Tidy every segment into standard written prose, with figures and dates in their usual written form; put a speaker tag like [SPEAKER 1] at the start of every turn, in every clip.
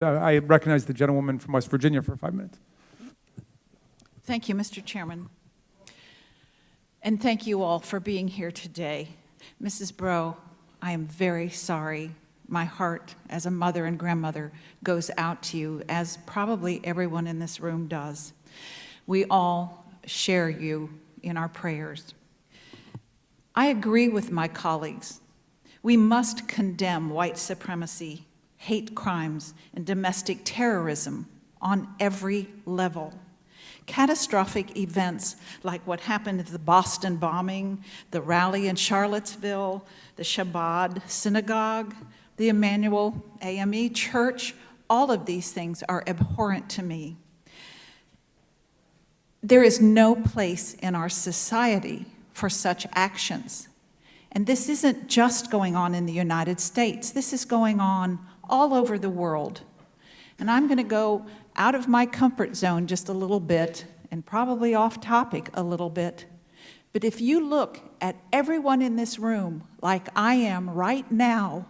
[SPEAKER 1] I recognize the gentlewoman from West Virginia for 5 minutes.
[SPEAKER 2] Thank you, Mr. Chairman. And thank you all for being here today. Mrs. Breaux, I am very sorry. My heart as a mother and grandmother goes out to you, as probably everyone in this room does. We all share you in our prayers. I agree with my colleagues. We must condemn white supremacy, hate crimes, and domestic terrorism on every level. Catastrophic events like what happened at the Boston bombing, the rally in Charlottesville, the Chabad synagogue, the Emmanuel AME church, all of these things are abhorrent to me. There is no place in our society for such actions. And this isn't just going on in the United States. This is going on all over the world. And I'm going to go out of my comfort zone just a little bit, and probably off topic a little bit. But if you look at everyone in this room like I am right now,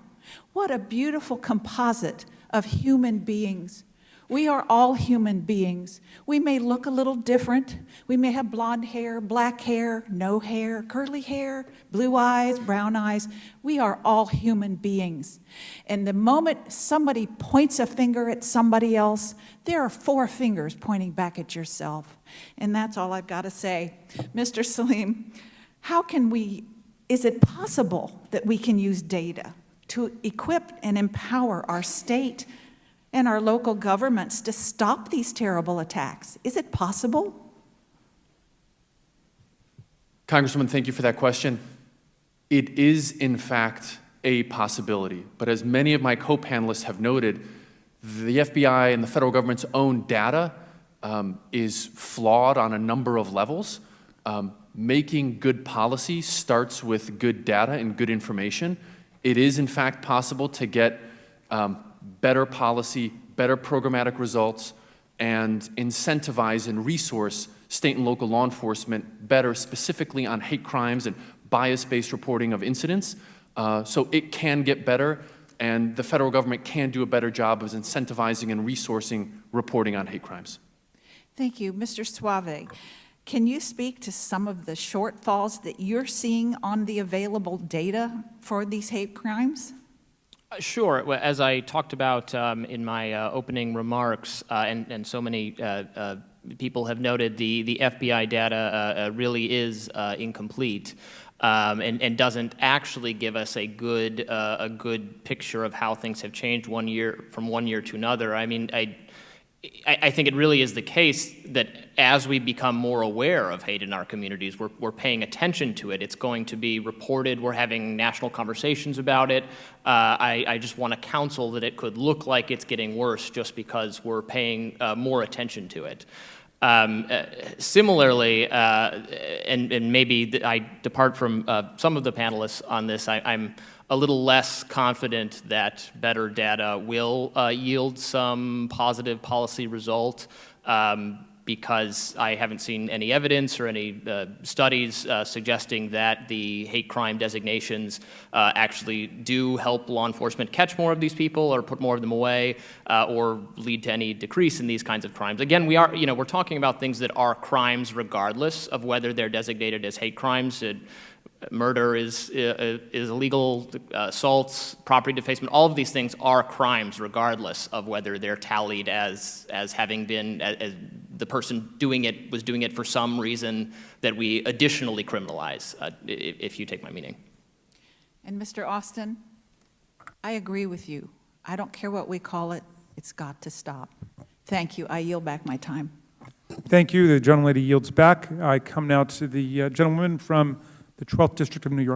[SPEAKER 2] what a beautiful composite of human beings. We are all human beings. We may look a little different. We may have blonde hair, black hair, no hair, curly hair, blue eyes, brown eyes. We are all human beings. And the moment somebody points a finger at somebody else, there are 4 fingers pointing back at yourself. And that's all I've got to say. Mr. Salim, is it possible that we can use data to equip and empower our state and our local governments to stop these terrible attacks? Is it possible?
[SPEAKER 3] Congresswoman, thank you for that question. It is, in fact, a possibility. But as many of my co-panelists have noted, the FBI and the federal government's own data is flawed on a number of levels. Making good policy starts with good data and good information. It is, in fact, possible to get better policy, better programmatic results, and incentivize and resource state and local law enforcement better, specifically on hate crimes and bias-based reporting of incidents. So it can get better, and the federal government can do a better job of incentivizing and resourcing reporting on hate crimes.
[SPEAKER 2] Thank you. Mr. Suave, can you speak to some of the shortfalls that you're seeing on the available data for these hate crimes?
[SPEAKER 4] Sure. Well, as I talked about in my opening remarks, and so many people have noted, the FBI data really is incomplete and doesn't actually give us a good picture of how things have changed from one year to another. I mean, I think it really is the case that as we become more aware of hate in our communities, we're paying attention to it. It's going to be reported. We're having national conversations about it. I just want to counsel that it could look like it's getting worse just because we're paying more attention to it. Similarly, and maybe I depart from some of the panelists on this, I'm a little less confident that better data will yield some positive policy result because I haven't seen any evidence or any studies suggesting that the hate crime designations actually do help law enforcement catch more of these people or put more of them away or lead to any decrease in these kinds of crimes. Again, we're talking about things that are crimes regardless of whether they're designated as hate crimes. Murder is illegal, assaults, property defacement, all of these things are crimes regardless of whether they're tallied as having been, as the person doing it was doing it for some reason that we additionally criminalize, if you take my meaning.
[SPEAKER 2] And Mr. Austin, I agree with you. I don't care what we call it, it's got to stop. Thank you. I yield back my time.
[SPEAKER 1] Thank you. The gentlelady yields back. I come now to the gentlewoman from the 12th District of New York.